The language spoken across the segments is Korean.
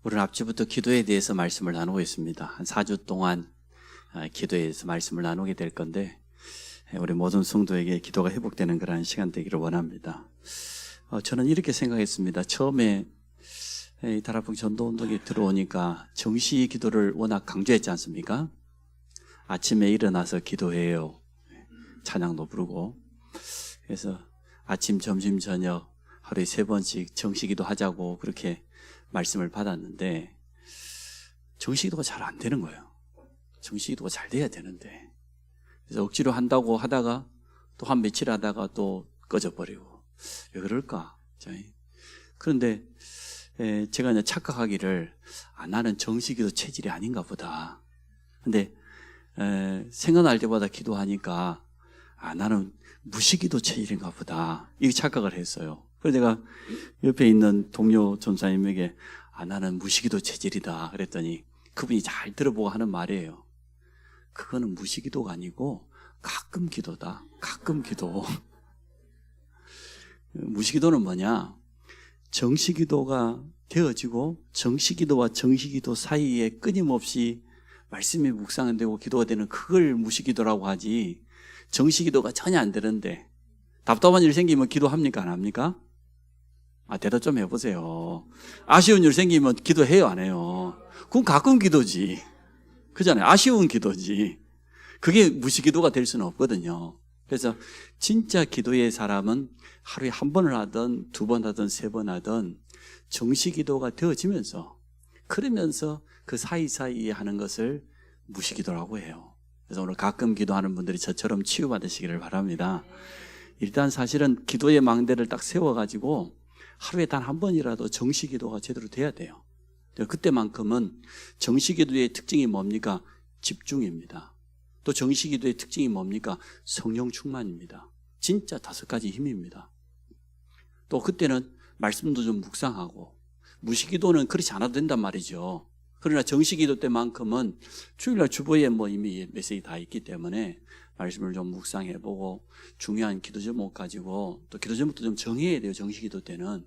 오늘 앞주부터 기도에 대해서 말씀을 나누고 있습니다. 한 4주 동안 기도에 대해서 말씀을 나누게 될 건데 우리 모든 성도에게 기도가 회복되는 그런 시간 되기를 원합니다. 저는 이렇게 생각했습니다. 처음에 이 다락방 전도운동에 들어오니까 정시 기도를 워낙 강조했지 않습니까? 아침에 일어나서 기도해요. 찬양도 부르고. 그래서 아침, 점심, 저녁 하루에 3번씩 정시기도 하자고 그렇게 말씀을 받았는데 정시기도가 잘 안 되는 거예요. 정시기도가 잘 돼야 되는데 그래서 억지로 한다고 하다가 또 한 며칠 하다가 또 꺼져버리고 왜 그럴까? 그런데 제가 이제 착각하기를 나는 정시기도 체질이 아닌가 보다. 근데 생각날 때마다 기도하니까 나는 무시기도 체질인가 보다. 이렇게 착각을 했어요. 그래서 제가 옆에 있는 동료 전사님에게 나는 무시기도 체질이다 그랬더니 그분이 잘 들어보고 하는 말이에요. 그거는 무시기도가 아니고 가끔 기도다. 가끔 기도. 무시기도는 뭐냐? 정시기도가 되어지고 정시기도와 정시기도 사이에 끊임없이 말씀이 묵상되고 기도가 되는 그걸 무시기도라고 하지, 정시기도가 전혀 안 되는데 답답한 일 생기면 기도합니까? 안 합니까? 대답 좀 해보세요. 아쉬운 일 생기면 기도해요? 안 해요? 그건 가끔 기도지. 그잖아요. 아쉬운 기도지. 그게 무시기도가 될 수는 없거든요. 그래서 진짜 기도의 사람은 하루에 1번을 하든 2번 하든 3번 하든 정시기도가 되어지면서 그러면서 그 사이사이에 하는 것을 무시기도라고 해요. 그래서 오늘 가끔 기도하는 분들이 저처럼 치유받으시기를 바랍니다. 일단 사실은 기도의 망대를 딱 세워가지고 하루에 단 1번이라도 정시기도가 제대로 돼야 돼요. 그때만큼은 정시기도의 특징이 뭡니까? 집중입니다. 또 정시기도의 특징이 뭡니까? 성령 충만입니다. 진짜 5가지 힘입니다. 또 그때는 말씀도 좀 묵상하고, 무시기도는 그렇지 않아도 된단 말이죠. 그러나 정시기도 때만큼은 주일날 주보에 이미 메시지 다 있기 때문에 말씀을 좀 묵상해보고 중요한 기도 제목 가지고 또 기도 제목도 좀 정해야 돼요. 정시기도 때는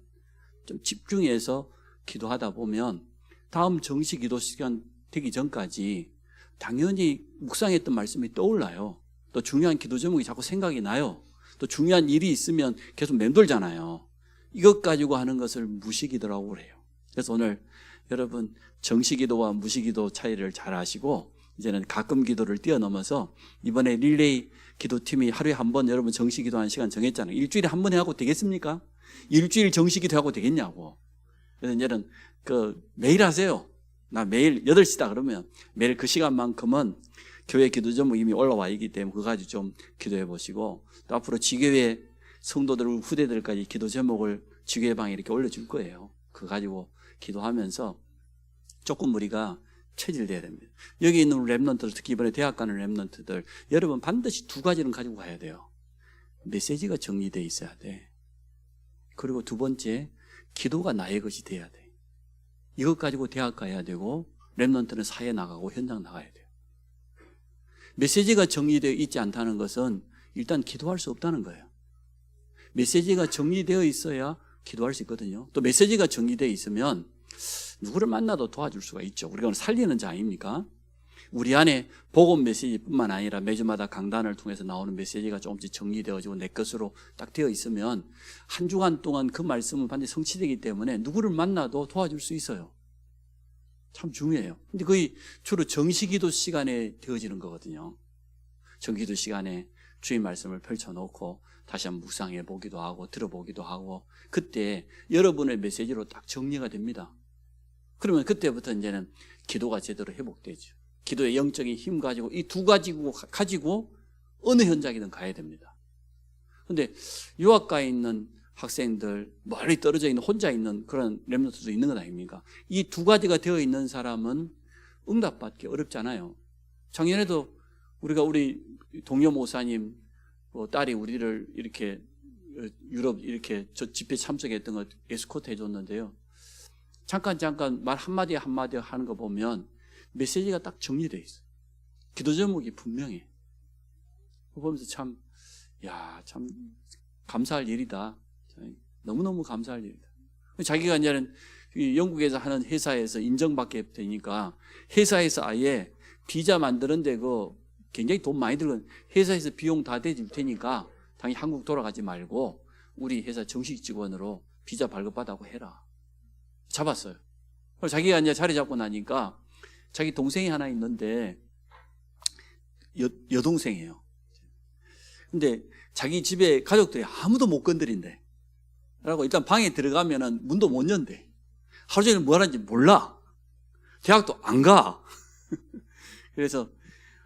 좀 집중해서 기도하다 보면 다음 정시기도 시간 되기 전까지 당연히 묵상했던 말씀이 떠올라요. 또 중요한 기도 제목이 자꾸 생각이 나요. 또 중요한 일이 있으면 계속 맴돌잖아요. 이것 가지고 하는 것을 무시기도라고 그래요. 그래서 오늘 여러분 정시기도와 무시기도 차이를 잘 아시고 이제는 가끔 기도를 뛰어넘어서 이번에 릴레이 기도팀이 하루에 1번 여러분 정시기도하는 시간 정했잖아요. 일주일에 1번에 하고 되겠습니까? 일주일 정시기도 하고 되겠냐고. 그래서 이제는 매일 하세요. 나 매일 8시다 그러면 매일 그 시간만큼은 교회 기도 제목 이미 올라와 있기 때문에 그거 가지고 좀 기도해 보시고, 또 앞으로 지교회 성도들 후대들까지 기도 제목을 지교회 방에 이렇게 올려줄 거예요. 그거 가지고 기도하면서 조금 우리가 체질돼야 됩니다. 여기 있는 랩런트들, 특히 이번에 대학 가는 랩런트들, 여러분 반드시 2가지는 가지고 가야 돼요. 메시지가 정리되어 있어야 돼. 그리고 2번째, 기도가 나의 것이 돼야 돼. 이것 가지고 대학 가야 되고 랩런트는 사회 나가고 현장 나가야 돼요. 메시지가 정리되어 있지 않다는 것은 일단 기도할 수 없다는 거예요. 메시지가 정리되어 있어야 기도할 수 있거든요. 또 메시지가 정리되어 있으면 누구를 만나도 도와줄 수가 있죠. 우리가 오늘 살리는 자 아닙니까? 우리 안에 복음 메시지뿐만 아니라 매주마다 강단을 통해서 나오는 메시지가 조금씩 정리되어지고 내 것으로 딱 되어 있으면 한 주간 동안 그 말씀은 반드시 성취되기 때문에 누구를 만나도 도와줄 수 있어요. 참 중요해요. 근데 거의 주로 정시기도 시간에 되어지는 거거든요. 정기도 시간에 주의 말씀을 펼쳐놓고 다시 한번 묵상해 보기도 하고 들어보기도 하고, 그때 여러분의 메시지로 딱 정리가 됩니다. 그러면 그때부터 이제는 기도가 제대로 회복되죠. 기도의 영적인 힘 가지고 이 2가지 가지고 어느 현장이든 가야 됩니다. 그런데 유학가에 있는 학생들, 멀리 떨어져 있는 혼자 있는 그런 렘넌트도 있는 것 아닙니까? 이 2가지가 되어 있는 사람은 응답받기 어렵잖아요. 작년에도 우리 동료 목사님 딸이 우리를 이렇게 유럽 이렇게 저 집회 참석했던 거 에스코트 해줬는데요. 잠깐 말 한마디 하는 거 보면 메시지가 딱 정리되어 있어요. 기도 제목이 분명해. 그거 보면서 참 감사할 일이다. 너무너무 감사할 일이다. 자기가 이제는 영국에서 하는 회사에서 인정받게 되니까 회사에서 아예 비자 만드는데 굉장히 돈 많이 들건 회사에서 비용 다 대줄 테니까 당연히 한국 돌아가지 말고 우리 회사 정식 직원으로 비자 발급받아고 해라. 잡았어요. 그래서 자기가 이제 자리 잡고 나니까 자기 동생이 하나 있는데 여동생이에요. 근데 자기 집에 가족들이 아무도 못 건드린대. 그러고 일단 방에 들어가면은 문도 못 연대. 하루 종일 뭐 하는지 몰라. 대학도 안 가. 그래서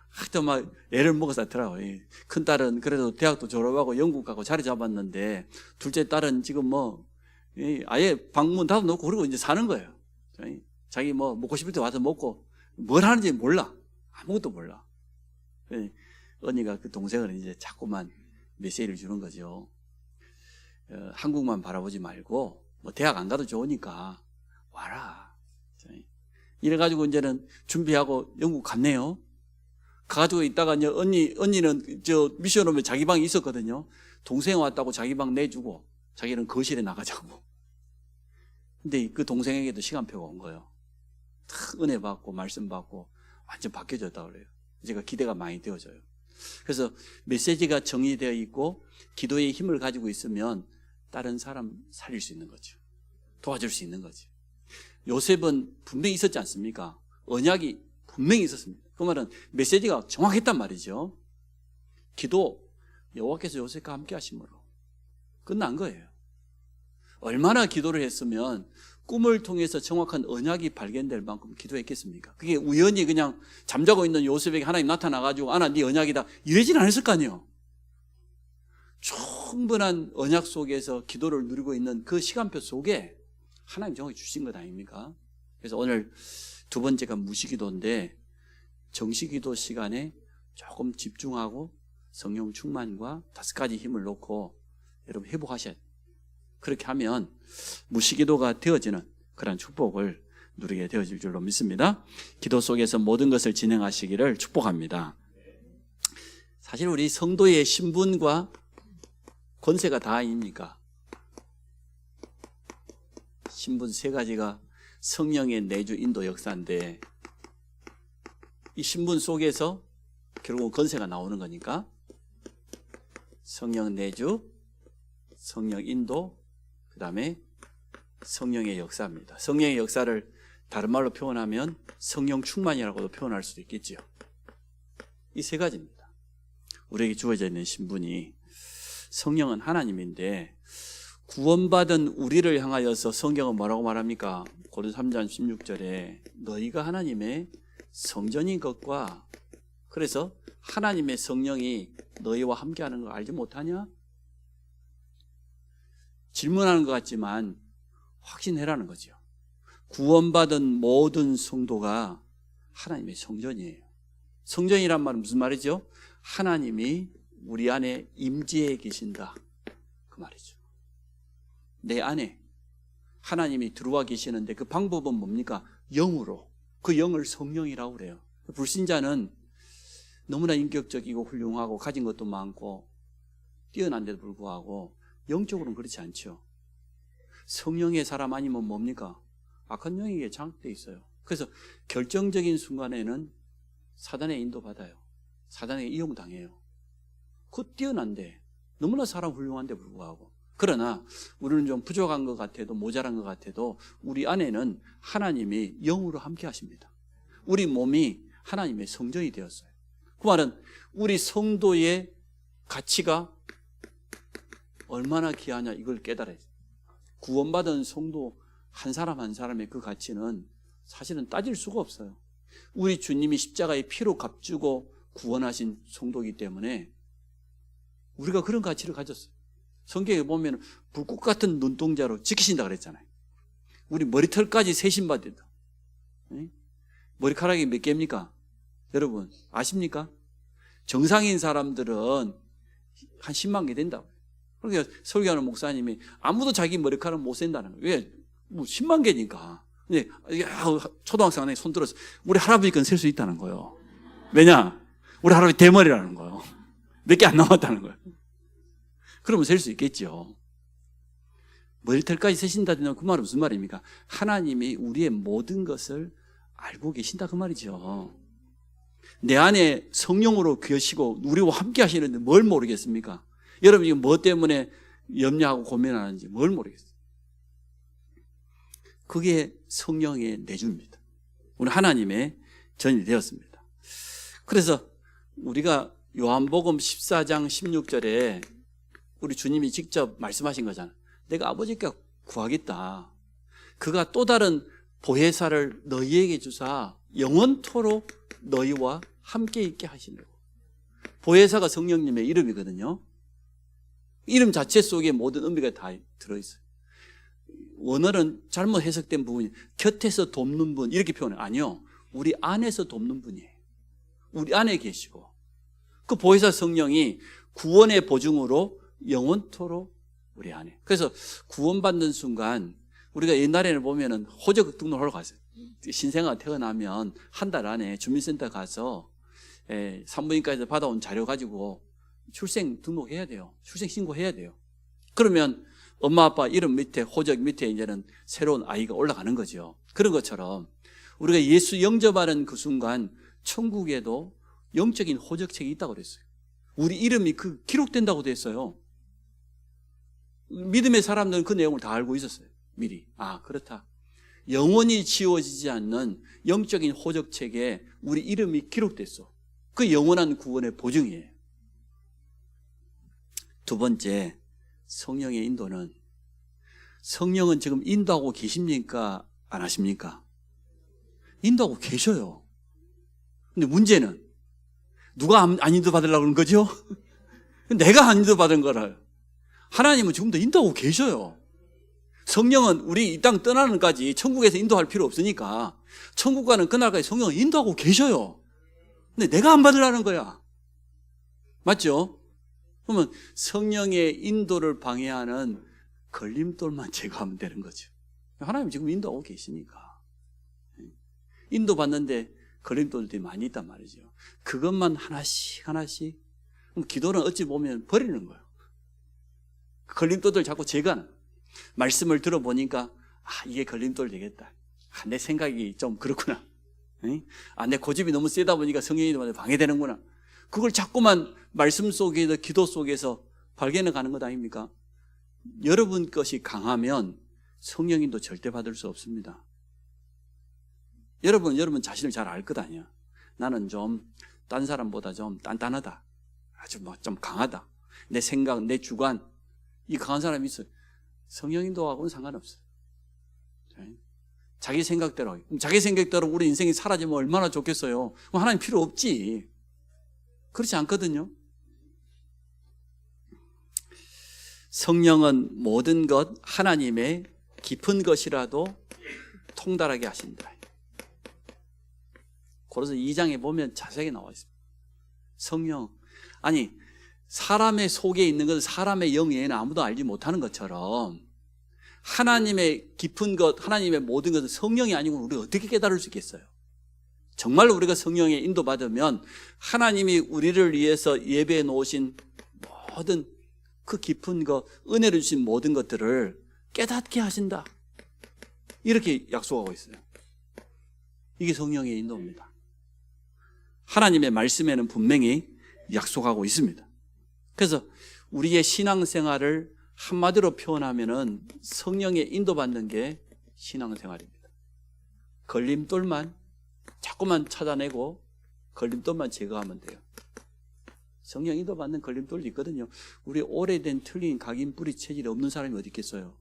하여튼 막 애를 먹어서 하더라고요. 큰 딸은 그래도 대학도 졸업하고 영국 가고 자리 잡았는데 둘째 딸은 지금 뭐 아예 방문 닫아놓고 그러고 이제 사는 거예요. 자기 뭐 먹고 싶을 때 와서 먹고 뭘 하는지 몰라. 아무것도 몰라. 언니가 그 동생을 이제 자꾸만 메시지를 주는 거죠. 한국만 바라보지 말고 뭐 대학 안 가도 좋으니까 와라. 이래가지고 이제는 준비하고 영국 갔네요. 가가지고 있다가 이제 언니는 저 미션 오면 자기 방에 있었거든요. 동생 왔다고 자기 방 내주고 자기는 거실에 나가자고. 근데 그 동생에게도 시간표가 온 거예요. 탁 은혜 받고 말씀 받고 완전 바뀌어졌다 그래요. 제가 기대가 많이 되어져요. 그래서 메시지가 정리되어 있고 기도의 힘을 가지고 있으면 다른 사람 살릴 수 있는 거죠. 도와줄 수 있는 거죠. 요셉은 분명히 있었지 않습니까? 언약이 분명히 있었습니다. 그 말은 메시지가 정확했단 말이죠. 기도, 여호와께서 요셉과 함께 하심으로 끝난 거예요. 얼마나 기도를 했으면 꿈을 통해서 정확한 언약이 발견될 만큼 기도했겠습니까? 그게 우연히 그냥 잠자고 있는 요셉에게 하나님 나타나가지고 아나 네 언약이다 이러진 않았을 거 아니에요. 충분한 언약 속에서 기도를 누리고 있는 그 시간표 속에 하나님 정확히 주신 것 아닙니까? 그래서 오늘 두 번째가 무시기도인데 정시기도 시간에 조금 집중하고 성령 충만과 5가지 힘을 놓고 여러분 회복하셔야 돼요. 그렇게 하면 무시기도가 되어지는 그런 축복을 누리게 되어질 줄로 믿습니다. 기도 속에서 모든 것을 진행하시기를 축복합니다. 사실 우리 성도의 신분과 권세가 다 아닙니까? 신분 3가지가 성령의 내주 인도 역사인데 이 신분 속에서 결국 권세가 나오는 거니까 성령 내주, 성령 인도, 그 다음에 성령의 역사입니다. 성령의 역사를 다른 말로 표현하면 성령 충만이라고도 표현할 수도 있겠죠. 이 3가지입니다. 우리에게 주어져 있는 신분이 성령은 하나님인데 구원받은 우리를 향하여서 성경은 뭐라고 말합니까? 고린도서 3장 16절에 너희가 하나님의 성전인 것과 그래서 하나님의 성령이 너희와 함께하는 걸 알지 못하냐? 질문하는 것 같지만 확신해라는 거죠. 구원받은 모든 성도가 하나님의 성전이에요. 성전이란 말은 무슨 말이죠? 하나님이 우리 안에 임재해 계신다 그 말이죠. 내 안에 하나님이 들어와 계시는데 그 방법은 뭡니까? 영으로. 그 영을 성령이라고 그래요. 불신자는 너무나 인격적이고 훌륭하고 가진 것도 많고 뛰어난데도 불구하고 영적으로는 그렇지 않죠. 성령의 사람 아니면 뭡니까? 악한 영에게 장악되어 있어요. 그래서 결정적인 순간에는 사단의 인도받아요. 사단에게 이용당해요. 그 뛰어난데 너무나 사람 훌륭한데 불구하고 그러나 우리는 좀 부족한 것 같아도 모자란 것 같아도 우리 안에는 하나님이 영으로 함께 하십니다. 우리 몸이 하나님의 성전이 되었어요. 그 말은 우리 성도의 가치가 얼마나 귀하냐 이걸 깨달아야 돼요. 구원받은 성도 한 사람 한 사람의 그 가치는 사실은 따질 수가 없어요. 우리 주님이 십자가의 피로 값주고 구원하신 성도이기 때문에 우리가 그런 가치를 가졌어요. 성경에 보면 불꽃 같은 눈동자로 지키신다 그랬잖아요. 우리 머리털까지 세신받았다. 머리카락이 몇 개입니까? 여러분 아십니까? 정상인 사람들은 한 10만 개 된다고요. 그러니까 설교하는 목사님이 아무도 자기 머리카락 못 센다는 거예요. 왜? 뭐 10만 개니까. 근데 초등학생 안에 손 들어서 우리 할아버지 건 셀 수 있다는 거예요. 왜냐? 우리 할아버지 대머리라는 거예요. 몇 개 안 남았다는 거예요. 그러면 셀 수 있겠죠. 머리털까지 세신다는 그 말은 무슨 말입니까? 하나님이 우리의 모든 것을 알고 계신다 그 말이죠. 내 안에 성령으로 계시고 우리와 함께 하시는데 뭘 모르겠습니까? 여러분이 뭐 때문에 염려하고 고민하는지 뭘 모르겠어요. 그게 성령의 내주입니다. 우리 하나님의 전이 되었습니다. 그래서 우리가 요한복음 14장 16절에 우리 주님이 직접 말씀하신 거잖아요. 내가 아버지께 구하겠다. 그가 또 다른 보혜사를 너희에게 주사 영원토록 너희와 함께 있게 하시려고. 보혜사가 성령님의 이름이거든요. 이름 자체 속에 모든 의미가 다 들어있어요. 원어는 잘못 해석된 부분이 곁에서 돕는 분 이렇게 표현해요. 아니요. 우리 안에서 돕는 분이에요. 우리 안에 계시고 그 보혜사 성령이 구원의 보증으로 영원토록 우리 안에. 그래서 구원받는 순간 우리가 옛날에는 보면은 호적 등록하러 갔어요. 신생아가 태어나면 한 달 안에 주민센터 가서 산부인과에서 받아온 자료 가지고 출생 등록해야 돼요. 출생 신고해야 돼요. 그러면 엄마 아빠 이름 밑에 호적 밑에 이제는 새로운 아이가 올라가는 거죠. 그런 것처럼 우리가 예수 영접하는 그 순간 천국에도 영적인 호적책이 있다고 그랬어요. 우리 이름이 그 기록된다고 됐어요. 믿음의 사람들은 그 내용을 다 알고 있었어요. 미리. 아, 그렇다. 영원히 지워지지 않는 영적인 호적책에 우리 이름이 기록됐어. 그 영원한 구원의 보증이에요. 두 번째, 성령의 인도는 성령은 지금 인도하고 계십니까? 안 하십니까? 인도하고 계셔요. 근데 문제는 누가 안 인도 받으려고 그러는 거죠? 내가 안 인도 받은 거라. 하나님은 지금도 인도하고 계셔요. 성령은 우리 이 땅 떠나는 까지 천국에서 인도할 필요 없으니까 천국 가는 그날까지 성령은 인도하고 계셔요. 근데 내가 안 받으려는 거야. 맞죠? 그러면 성령의 인도를 방해하는 걸림돌만 제거하면 되는 거죠. 하나님 지금 인도하고 계시니까. 인도 받는데 걸림돌들이 많이 있단 말이죠. 그것만 하나씩 하나씩. 그럼 기도는 어찌 보면 버리는 거예요. 걸림돌들 자꾸 제거하는. 말씀을 들어보니까 이게 걸림돌 되겠다. 내 생각이 좀 그렇구나. 내 고집이 너무 세다 보니까 성령이 방해되는구나. 그걸 자꾸만 말씀 속에서 기도 속에서 발견해 가는 것 아닙니까? 여러분 것이 강하면 성령님도 절대 받을 수 없습니다. 여러분 자신을 잘 알 것 아니야. 나는 좀 딴 사람보다 좀 단단하다. 아주 좀 강하다. 내 생각, 내 주관. 이 강한 사람이 있어요. 성령님도하고는 상관없어요. 자기 생각대로. 자기 생각대로 우리 인생이 사라지면 얼마나 좋겠어요. 그럼 하나님 필요 없지. 그렇지 않거든요. 성령은 모든 것 하나님의 깊은 것이라도 통달하게 하신다. 고로서 2장에 보면 자세하게 나와 있습니다. 성령, 아니 사람의 속에 있는 것은 사람의 영 외에는 아무도 알지 못하는 것처럼 하나님의 깊은 것, 하나님의 모든 것은 성령이 아니고 우리가 어떻게 깨달을 수 있겠어요? 정말로 우리가 성령의 인도받으면 하나님이 우리를 위해서 예배해 놓으신 모든 그 깊은 것, 은혜를 주신 모든 것들을 깨닫게 하신다. 이렇게 약속하고 있어요. 이게 성령의 인도입니다. 하나님의 말씀에는 분명히 약속하고 있습니다. 그래서 우리의 신앙생활을 한마디로 표현하면은 성령의 인도받는 게 신앙생활입니다. 걸림돌만 자꾸만 찾아내고 걸림돌만 제거하면 돼요. 성령 인도받는 걸림돌도 있거든요. 우리 오래된 틀린 각인 뿌리 체질이 없는 사람이 어디 있겠어요?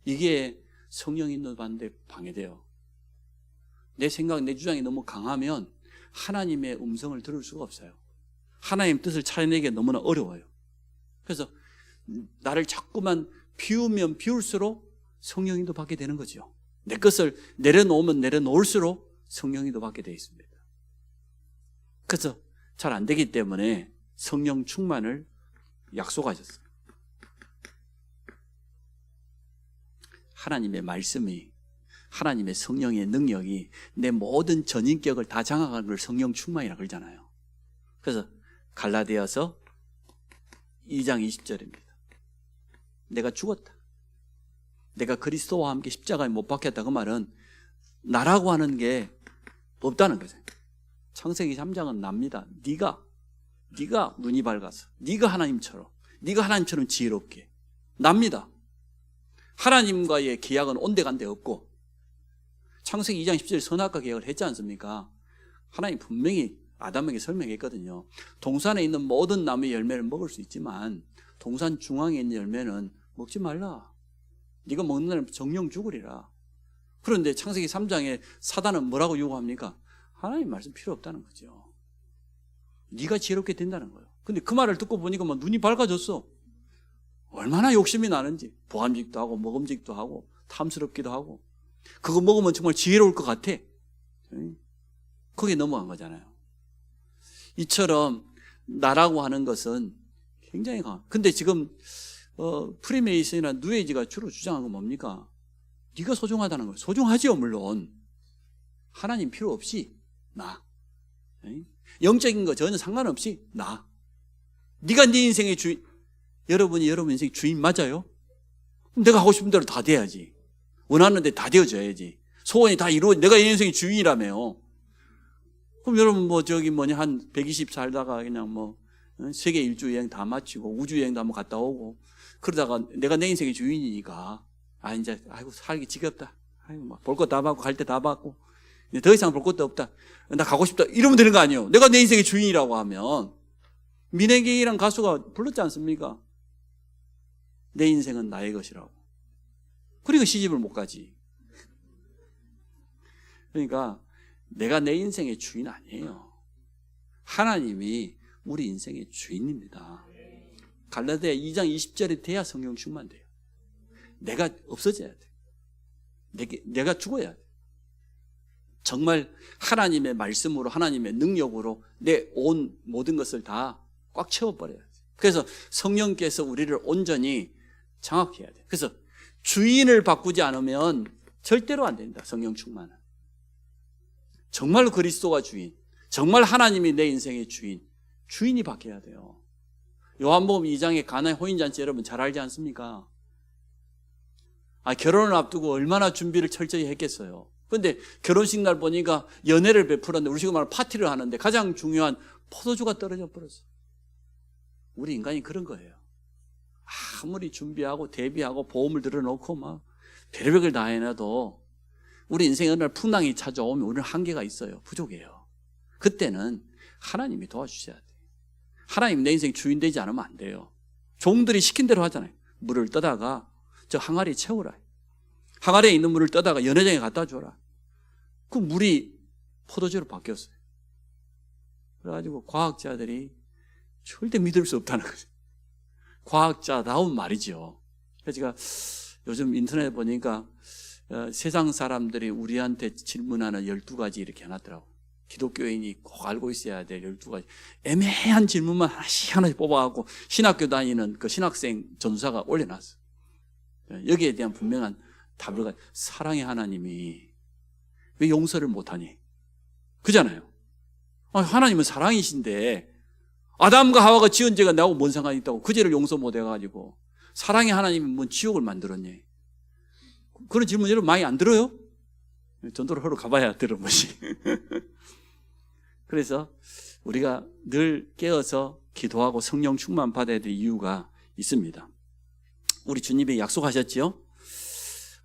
이게 성령 인도받는데 방해돼요. 내 생각, 내 주장이 너무 강하면 하나님의 음성을 들을 수가 없어요. 하나님 뜻을 찾아내기가 너무나 어려워요. 그래서 나를 자꾸만 비우면 비울수록 성령인도 받게 되는 거죠. 내 것을 내려놓으면 내려놓을수록 성령인도 받게 되어 있습니다. 그래서 잘 안 되기 때문에 성령 충만을 약속하셨어요. 하나님의 말씀이, 하나님의 성령의 능력이 내 모든 전인격을 다 장악하는 걸 성령 충만이라고 그러잖아요. 그래서 갈라디아서 2장 20절입니다. 내가 죽었다. 내가 그리스도와 함께 십자가에 못 박혔다. 그 말은 나라고 하는 게 없다는 거죠. 창세기 3장은 납니다. 네가 눈이 밝아서 네가 하나님처럼 지혜롭게 납니다. 하나님과의 계약은 온데간데 없고, 창세기 2장 10절에 선악과 계약을 했지 않습니까? 하나님 분명히 아담에게 설명했거든요. 동산에 있는 모든 나무의 열매를 먹을 수 있지만 동산 중앙에 있는 열매는 먹지 말라. 네가 먹는 날은 정령 죽으리라. 그런데 창세기 3장에 사단은 뭐라고 요구합니까? 하나님 말씀 필요 없다는 거죠. 네가 지혜롭게 된다는 거예요. 근데 그 말을 듣고 보니까 막 눈이 밝아졌어. 얼마나 욕심이 나는지. 보암직도 하고 먹음직도 하고 탐스럽기도 하고, 그거 먹으면 정말 지혜로울 것 같아. 거기에 넘어간 거잖아요. 이처럼 나라고 하는 것은 굉장히 강한. 근데 지금 프리메이슨이나 뉴에이지가 주로 주장한 건 뭡니까? 네가 소중하다는 거예요. 소중하지요, 물론. 하나님 필요 없이 나. 영적인 거 전혀 상관없이 나. 네가 네 인생의 주인. 여러분이 여러분 인생의 주인 맞아요? 내가 하고 싶은 대로 다 돼야지. 원하는 데 다 되어져야지. 소원이 다 이루어. 내가 이 인생의 주인이라며요. 그럼 여러분 한 120 살다가 그냥 세계 일주 여행 다 마치고 우주 여행도 한번 갔다 오고 그러다가 내가 내 인생의 주인이니까 이제 살기 지겹다. 볼 거 다 받고 갈 때 다 받고 이제 더 이상 볼 것도 없다. 나 가고 싶다. 이러면 되는 거 아니에요. 내가 내 인생의 주인이라고 하면. 민혜경이란 가수가 불렀지 않습니까? 내 인생은 나의 것이라고. 그러니까 시집을 못 가지. 그러니까 내가 내 인생의 주인 아니에요. 하나님이 우리 인생의 주인입니다. 갈라디아 2장 20절이 돼야 성령 충만돼요. 내가 없어져야 돼. 내가 죽어야 돼. 정말 하나님의 말씀으로, 하나님의 능력으로 내 온 모든 것을 다 꽉 채워버려야 돼. 그래서 성령께서 우리를 온전히 장악해야 돼. 그래서 주인을 바꾸지 않으면 절대로 안 된다. 성령 충만은. 정말 그리스도가 주인, 정말 하나님이 내 인생의 주인이 바뀌어야 돼요. 요한복음 2장의 가나의 혼인잔치 여러분 잘 알지 않습니까? 결혼을 앞두고 얼마나 준비를 철저히 했겠어요. 그런데 결혼식 날 보니까 연회를 베풀었는데, 우리 지금 말하는 파티를 하는데 가장 중요한 포도주가 떨어져 버렸어. 우리 인간이 그런 거예요. 아무리 준비하고 대비하고 보험을 들어놓고 막 별의별 다 해놔도 우리 인생에 어느 날 풍랑이 찾아오면 우리는 한계가 있어요. 부족해요. 그때는 하나님이 도와주셔야 돼요. 하나님 내 인생 주인 되지 않으면 안 돼요. 종들이 시킨 대로 하잖아요. 물을 떠다가 저 항아리에 채우라. 항아리에 있는 물을 떠다가 연회장에 갖다 줘라. 그 물이 포도주로 바뀌었어요. 그래가지고 과학자들이 절대 믿을 수 없다는 거죠. 과학자다운 말이죠. 그래서 제가 요즘 인터넷에 보니까 세상 사람들이 우리한테 질문하는 12가지 이렇게 해놨더라고요. 기독교인이 꼭 알고 있어야 될 12가지. 애매한 질문만 하나씩 뽑아갖고 신학교 다니는 그 신학생 전사가 올려놨어요. 여기에 대한 분명한 답을 가지고, 사랑의 하나님이 왜 용서를 못하니? 그잖아요. 하나님은 사랑이신데 아담과 하와가 지은 죄가 나하고 뭔 상관이 있다고 그 죄를 용서 못해가지고 사랑의 하나님이 뭔 지옥을 만들었니? 그런 질문 여러분 많이 안 들어요? 전도를 하러 가봐야 들어보시. 그래서 우리가 늘 깨어서 기도하고 성령 충만 받아야 될 이유가 있습니다. 우리 주님이 약속하셨죠?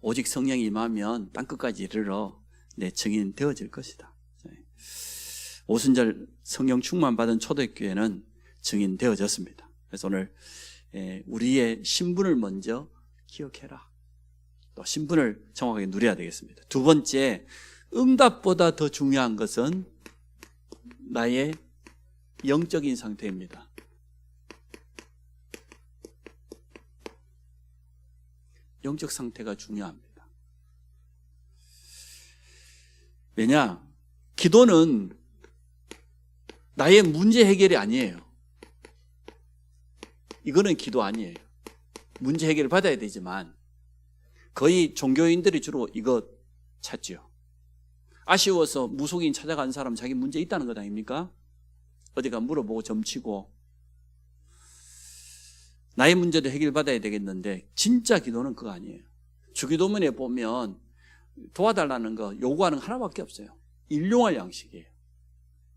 오직 성령이 임하면 땅끝까지 이르러 내 증인 되어질 것이다. 오순절 성령 충만 받은 초대교회는 증인 되어졌습니다. 그래서 오늘 우리의 신분을 먼저 기억해라. 또 신분을 정확하게 누려야 되겠습니다. 두 번째, 응답보다 더 중요한 것은 나의 영적인 상태입니다. 영적 상태가 중요합니다. 왜냐? 기도는 나의 문제 해결이 아니에요. 이거는 기도 아니에요. 문제 해결을 받아야 되지만 거의 종교인들이 주로 이거 찾죠. 아쉬워서 무속인 찾아간 사람 자기 문제 있다는 것 아닙니까? 어디가 물어보고 점치고 나의 문제도 해결받아야 되겠는데 진짜 기도는 그거 아니에요. 주기도문에 보면 도와달라는 거 요구하는 거 하나밖에 없어요. 일용할 양식이에요.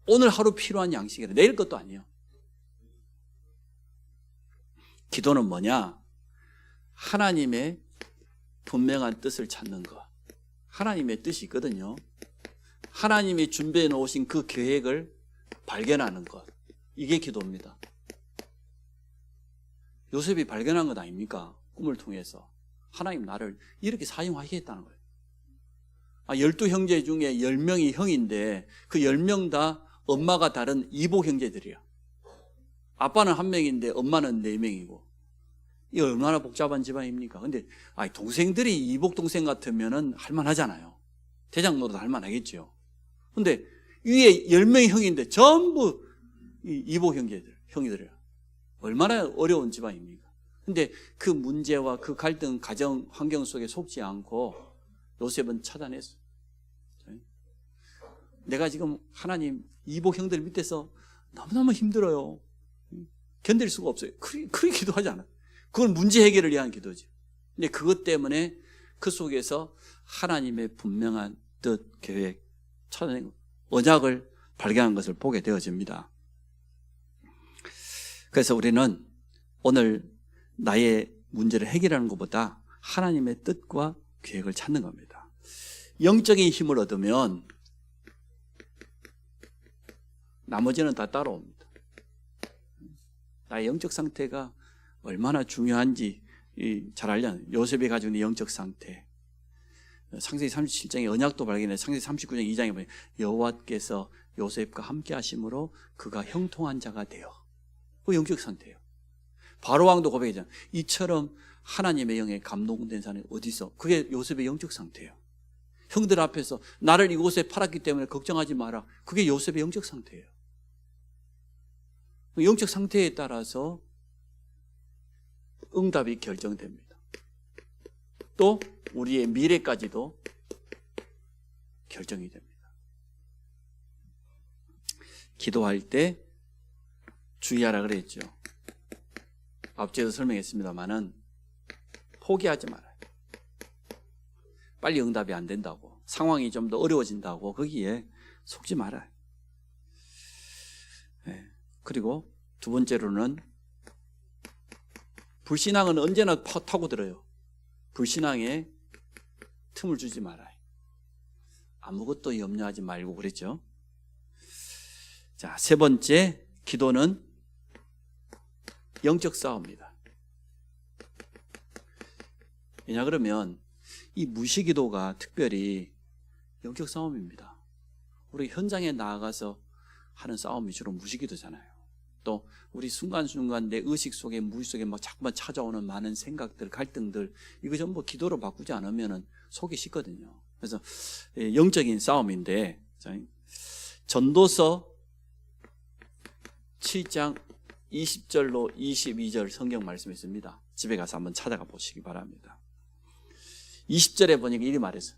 오늘 하루 필요한 양식이에요. 내일 것도 아니에요. 기도는 뭐냐? 하나님의 분명한 뜻을 찾는 것. 하나님의 뜻이 있거든요. 하나님이 준비해 놓으신 그 계획을 발견하는 것. 이게 기도입니다. 요셉이 발견한 것 아닙니까? 꿈을 통해서. 하나님 나를 이렇게 사용하시겠다는 거예요. 12형제 중에 10명이 형인데 그 10명 다 엄마가 다른 이복 형제들이야. 아빠는 1명인데 엄마는 4명이고. 이게 얼마나 복잡한 집안입니까? 근데 동생들이 이복 동생 같으면 할만하잖아요. 대장노도 할만하겠죠. 근데 위에 10명의 형인데 전부 이복 형제들이야. 얼마나 어려운 집안입니까? 근데 그 문제와 그 갈등, 가정, 환경 속에 속지 않고 요셉은 차단했어. 내가 지금 하나님 이복 형들 밑에서 너무너무 힘들어요. 견딜 수가 없어요. 그렇게 기도하지 않아요. 그건 문제 해결을 위한 기도죠. 근데 그것 때문에 그 속에서 하나님의 분명한 뜻, 계획, 찾아낸 언약을 발견한 것을 보게 되어집니다. 그래서 우리는 오늘 나의 문제를 해결하는 것보다 하나님의 뜻과 계획을 찾는 겁니다. 영적인 힘을 얻으면 나머지는 다 따라옵니다. 나의 영적 상태가 얼마나 중요한지 잘 알잖아요. 요셉이 가지고 있는 영적 상태. 창세기 37장에 언약도 발견해. 창세기 39장 2장에 보면 여호와께서 요셉과 함께 하심으로 그가 형통한 자가 되어. 그 영적 상태예요. 바로왕도 고백했잖아요. 이처럼 하나님의 영에 감동된 사람이 어디 있어? 그게 요셉의 영적 상태예요. 형들 앞에서 나를 이곳에 팔았기 때문에 걱정하지 마라. 그게 요셉의 영적 상태예요. 영적 상태에 따라서 응답이 결정됩니다. 또 우리의 미래까지도 결정이 됩니다. 기도할 때 주의하라 그랬죠. 앞뒤에서 설명했습니다만은 포기하지 말아요. 빨리 응답이 안 된다고, 상황이 좀 더 어려워진다고 거기에 속지 말아요. 네. 그리고 두 번째로는 불신앙은 언제나 타고들어요. 불신앙에 틈을 주지 말아요. 아무것도 염려하지 말고 그랬죠. 자, 세 번째, 기도는 영적 싸움입니다. 왜냐 그러면 이 무시기도가 특별히 영적 싸움입니다. 우리 현장에 나아가서 하는 싸움이 주로 무시기도잖아요. 또 우리 순간순간 내 의식 속에, 무의식 속에 막 자꾸만 찾아오는 많은 생각들, 갈등들, 이거 전부 기도로 바꾸지 않으면 속이 식거든요. 그래서 영적인 싸움인데, 전도서 7장 20절로 22절 성경 말씀이 있습니다. 집에 가서 한번 찾아가 보시기 바랍니다. 20절에 보니까 이렇게 말했어요.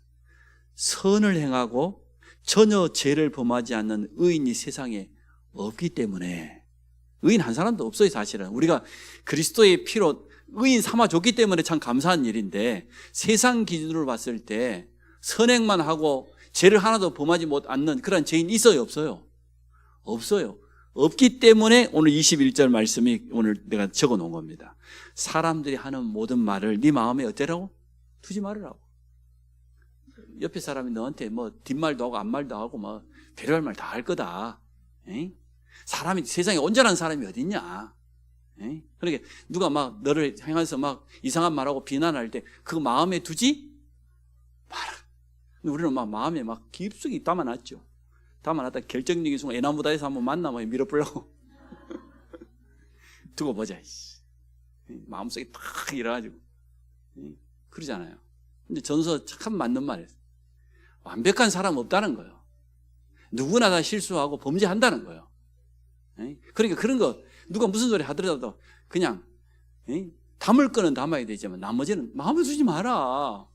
선을 행하고 전혀 죄를 범하지 않는 의인이 세상에 없기 때문에, 의인 한 사람도 없어요. 사실은 우리가 그리스도의 피로 의인 삼아줬기 때문에 참 감사한 일인데, 세상 기준으로 봤을 때 선행만 하고 죄를 하나도 범하지 않는 그런 죄인이 있어요? 없어요? 없어요. 없기 때문에 오늘 21절 말씀이 오늘 내가 적어 놓은 겁니다. 사람들이 하는 모든 말을 네 마음에 어때라고? 두지 말으라고. 옆에 사람이 너한테 뭐 뒷말도 하고 앞말도 하고 뭐 별의별 말 다 할 거다. 에이? 사람이 세상에 온전한 사람이 어디 있냐? 에이? 그러니까 누가 막 너를 향해서 막 이상한 말하고 비난할 때 그거 마음에 두지 마라. 우리는 막 마음에 막 깊숙이 담아놨죠. 담아놨다 결정적인 순간 애나무다에서 한번 만나면 밀어보려고 두고 보자. 마음속에 탁 일어가지고 그러잖아요. 근데 전서 참 맞는 말이에요. 완벽한 사람 없다는 거예요. 누구나 다 실수하고 범죄한다는 거예요. 그러니까 그런 거 누가 무슨 소리 하더라도 그냥 담을 거는 담아야 되지만 나머지는 마음에 두지 마라.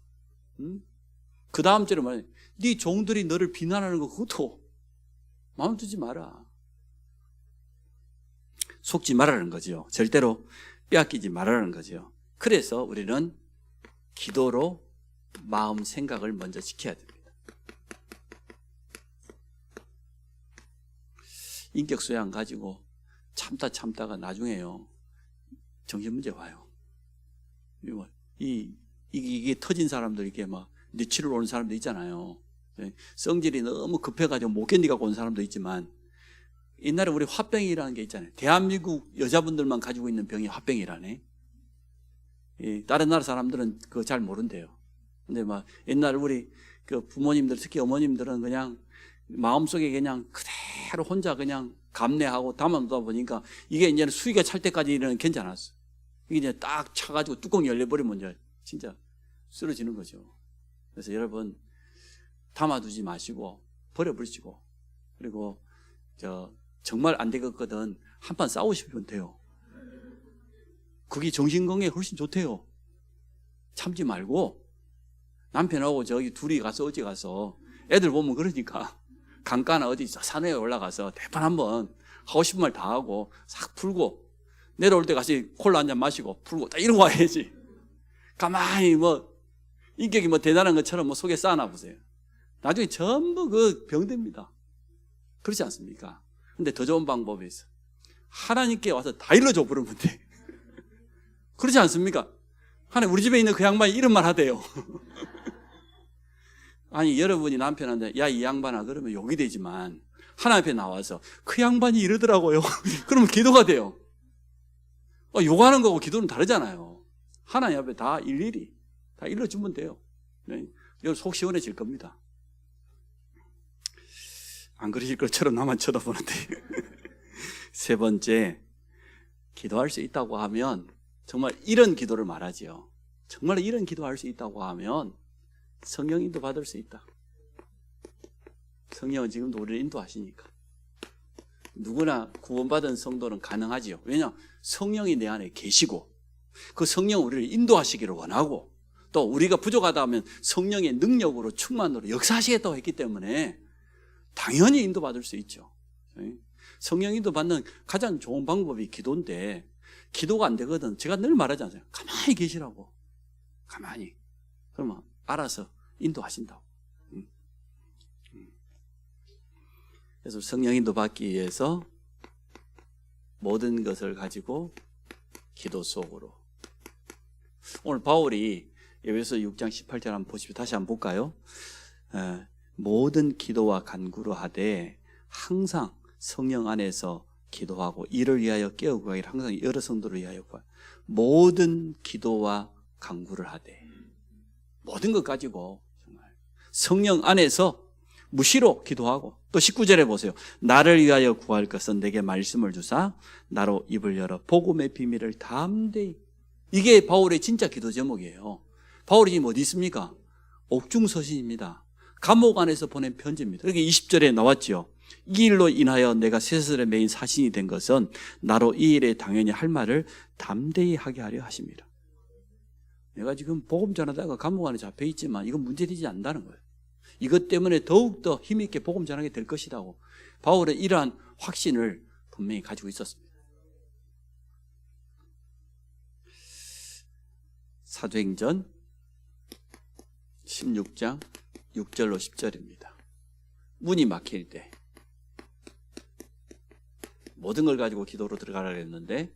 그 다음 절에 말해, 네 종들이 너를 비난하는 거 그것도 마음에 두지 마라. 속지 말라는 거죠. 절대로 빼앗기지 말라는 거죠. 그래서 우리는 기도로 마음 생각을 먼저 지켜야 됩니다. 인격 소양 가지고 참다가 나중에요 정신 문제 와요. 이게 터진 사람들, 이게 막 뇌치를 오는 사람도 있잖아요. 성질이 너무 급해가지고 못 견디갖고 온 사람도 있지만, 옛날에 우리 화병이라는 게 있잖아요. 대한민국 여자분들만 가지고 있는 병이 화병이라네. 다른 나라 사람들은 그거 잘 모른대요. 근데 막 옛날 우리 그 부모님들, 특히 어머님들은 그냥 마음속에 그냥 그대로 혼자 그냥 감내하고 담아놓다 보니까 이게 이제는 수위가 찰 때까지는 괜찮았어. 이게 이제 딱 차가지고 뚜껑이 열려버리면 이제 진짜 쓰러지는 거죠. 그래서 여러분, 담아두지 마시고 버려버리시고, 그리고 정말 안 되겠거든 한판 싸우시면 돼요. 그게 정신건강에 훨씬 좋대요. 참지 말고 남편하고 저기 둘이 가서 어디 가서 애들 보면 그러니까 강가나 어디 산에 올라가서 대판 한번 하고 싶은 말 다 하고 싹 풀고, 내려올 때 같이 콜라 한잔 마시고 풀고 딱 이러고 와야지. 가만히 인격이 대단한 것처럼 속에 쌓아놔 보세요. 나중에 전부 그 병됩니다. 그렇지 않습니까? 근데 더 좋은 방법이 있어. 하나님께 와서 다 일러줘 부르면 돼. 그렇지 않습니까? 하나님, 우리 집에 있는 그 양반이 이런 말 하대요. 아니, 여러분이 남편한테 야, 이 양반아 그러면 욕이 되지만, 하나님 앞에 나와서 그 양반이 이러더라고요. 그러면 기도가 돼요. 욕하는 거고 기도는 다르잖아요. 하나님 앞에 다 일일이 다 일러주면 돼요. 네. 속 시원해질 겁니다. 안 그러실 것처럼 나만 쳐다보는데. 세 번째, 기도할 수 있다고 하면 정말 이런 기도를 말하지요. 정말 이런 기도할 수 있다고 하면 성령 인도 받을 수 있다. 성령은 지금도 우리를 인도하시니까. 누구나 구원받은 성도는 가능하지요. 왜냐? 성령이 내 안에 계시고 그 성령 우리를 인도하시기를 원하고, 또 우리가 부족하다 하면 성령의 능력으로 충만으로 역사하시겠다고 했기 때문에 당연히 인도받을 수 있죠. 성령 인도받는 가장 좋은 방법이 기도인데, 기도가 안 되거든 제가 늘 말하지 않아요? 가만히 계시라고. 가만히. 그러면 알아서 인도하신다고. 그래서 성령 인도 받기 위해서 모든 것을 가지고 기도 속으로. 오늘 바울이 에베소 6장 18절 한번 보십시오. 다시 한번 볼까요? 모든 기도와 간구로 하되 항상 성령 안에서 기도하고 이를 위하여 깨어 구하기를 항상 여러 성도를 위하여 구하. 모든 기도와 간구를 하되, 모든 것 가지고 정말 성령 안에서 무시로 기도하고, 또 19절에 보세요. 나를 위하여 구할 것은 내게 말씀을 주사 나로 입을 열어 복음의 비밀을 담대히. 이게 바울의 진짜 기도 제목이에요. 바울이 지금 어디 있습니까? 옥중서신입니다. 감옥 안에서 보낸 편지입니다. 여기 20절에 나왔죠. 이 일로 인하여 내가 쇠설에 매인 사신이 된 것은 나로 이 일에 당연히 할 말을 담대히 하게 하려 하십니다. 내가 지금 복음 전하다가 감옥 안에 잡혀 있지만 이건 문제되지 않는다는 거예요. 이것 때문에 더욱더 힘있게 복음 전하게 될 것이라고 바울은 이러한 확신을 분명히 가지고 있었습니다. 사도행전 16장 6절로 10절입니다. 문이 막힐 때 모든 걸 가지고 기도로 들어가라 했는데,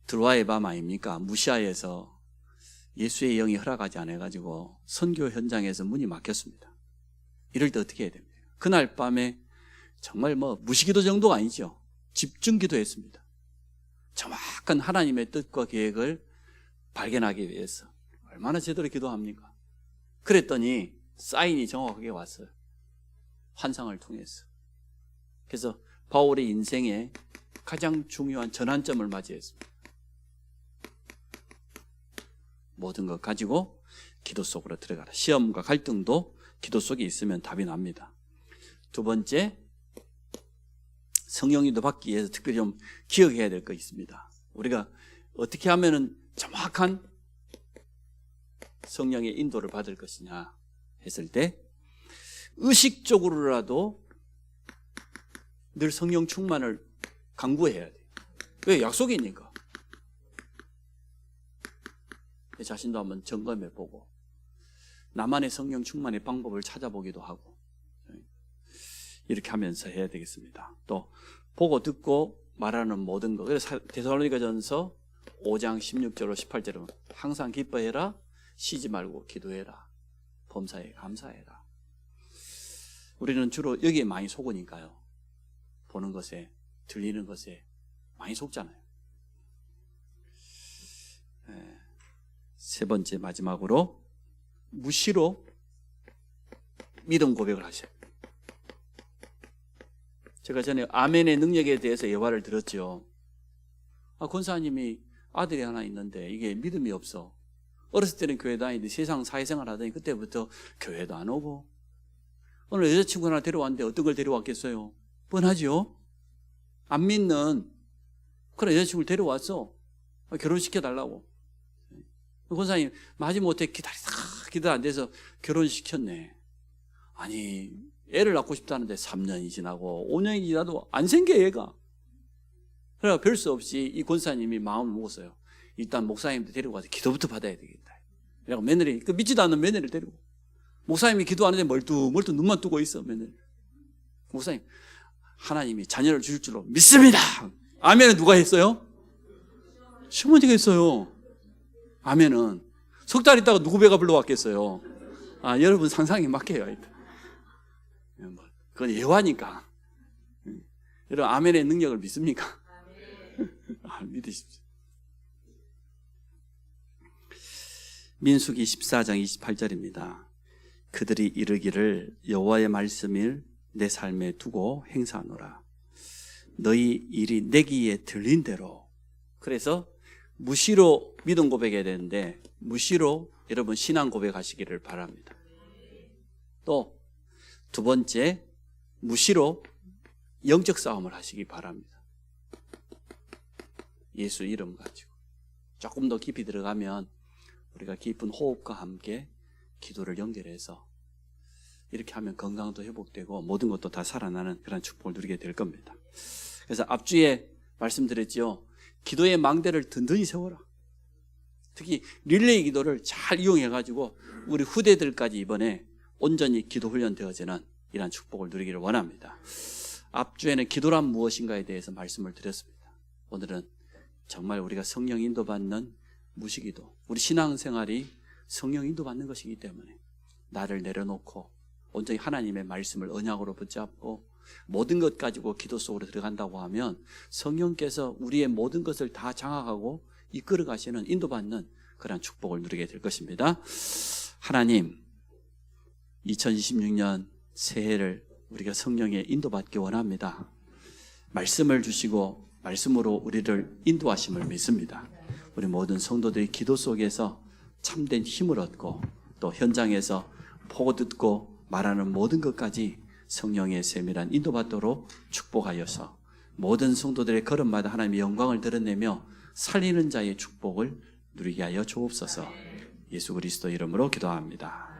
드로아의 밤 아닙니까? 무시아에서 예수의 영이 허락하지 않아가지고 선교 현장에서 문이 막혔습니다. 이럴 때 어떻게 해야 됩니까? 그날 밤에 정말 무시기도 정도가 아니죠. 집중기도 했습니다. 정확한 하나님의 뜻과 계획을 발견하기 위해서. 얼마나 제대로 기도합니까? 그랬더니 사인이 정확하게 왔어요. 환상을 통해서. 그래서 바울의 인생에 가장 중요한 전환점을 맞이했습니다. 모든 것 가지고 기도 속으로 들어가라. 시험과 갈등도 기도 속에 있으면 답이 납니다. 두 번째, 성령인도 받기 위해서 특별히 좀 기억해야 될 거 있습니다. 우리가 어떻게 하면은 정확한 성령의 인도를 받을 것이냐 했을 때, 의식적으로라도 늘 성령 충만을 강구해야 돼요. 왜? 약속이니까. 내 자신도 한번 점검해 보고, 나만의 성령 충만의 방법을 찾아보기도 하고 이렇게 하면서 해야 되겠습니다. 또 보고 듣고 말하는 모든 것. 그래서 데살로니가전서 5장 16절로 18절은 항상 기뻐해라, 쉬지 말고 기도해라, 범사에 감사해라. 우리는 주로 여기에 많이 속으니까요. 보는 것에, 들리는 것에 많이 속잖아요. 세 번째 마지막으로 무시로 믿음 고백을 하셔요. 제가 전에 아멘의 능력에 대해서 예화를 들었죠. 권사님이 아들이 하나 있는데 이게 믿음이 없어. 어렸을 때는 교회 다니는데 세상 사회생활 하더니 그때부터 교회도 안 오고, 오늘 여자친구 하나 데려왔는데 어떤 걸 데려왔겠어요? 뻔하죠? 안 믿는 그런 여자친구를 데려왔어. 결혼시켜달라고. 권사님 마지못해 기도 안 돼서 결혼시켰네. 아니 애를 낳고 싶다는데 3년이 지나고 5년이 지나도 안 생겨 애가. 그래서 별 수 없이 이 권사님이 마음을 먹었어요. 일단 목사님도 데리고 가서 기도부터 받아야 되겠다. 그래서 며느리, 믿지도 않는 며느리를 데리고, 목사님이 기도하는데 멀뚱멀뚱 눈만 뜨고 있어. 며느리. 목사님, 하나님이 자녀를 주실 줄로 믿습니다. 아멘은 누가 했어요? 시어머니가 했어요. 아멘은. 석 달 있다가 누구 배가 불러왔겠어요? 여러분 상상이 맡겨요. 그건 예화니까. 여러분 아멘의 능력을 믿습니까? 믿으십시오. 민수기 14장 28절입니다. 그들이 이르기를 여호와의 말씀을 내 삶에 두고 행사하노라. 너희 일이 내 귀에 들린 대로. 그래서 무시로 믿음 고백해야 되는데 무시로 여러분 신앙 고백하시기를 바랍니다. 또 두 번째, 무시로 영적 싸움을 하시기 바랍니다. 예수 이름 가지고 조금 더 깊이 들어가면 우리가 깊은 호흡과 함께 기도를 연결해서 이렇게 하면 건강도 회복되고 모든 것도 다 살아나는 그런 축복을 누리게 될 겁니다. 그래서 앞주에 말씀드렸죠. 기도의 망대를 든든히 세워라. 특히 릴레이 기도를 잘 이용해가지고 우리 후대들까지 이번에 온전히 기도 훈련되어지는 이러한 축복을 누리기를 원합니다. 앞주에는 기도란 무엇인가에 대해서 말씀을 드렸습니다. 오늘은 정말 우리가 성령 인도받는 무시기도, 우리 신앙생활이 성령 인도받는 것이기 때문에 나를 내려놓고 온전히 하나님의 말씀을 언약으로 붙잡고 모든 것 가지고 기도 속으로 들어간다고 하면 성령께서 우리의 모든 것을 다 장악하고 이끌어 가시는, 인도받는 그런 축복을 누리게 될 것입니다. 하나님, 2026년 새해를 우리가 성령에 인도받기 원합니다. 말씀을 주시고 말씀으로 우리를 인도하심을 믿습니다. 우리 모든 성도들이 기도 속에서 참된 힘을 얻고 또 현장에서 보고 듣고 말하는 모든 것까지 성령의 세밀한 인도받도록 축복하여서 모든 성도들의 걸음마다 하나님의 영광을 드러내며 살리는 자의 축복을 누리게 하여 주옵소서. 예수 그리스도 이름으로 기도합니다.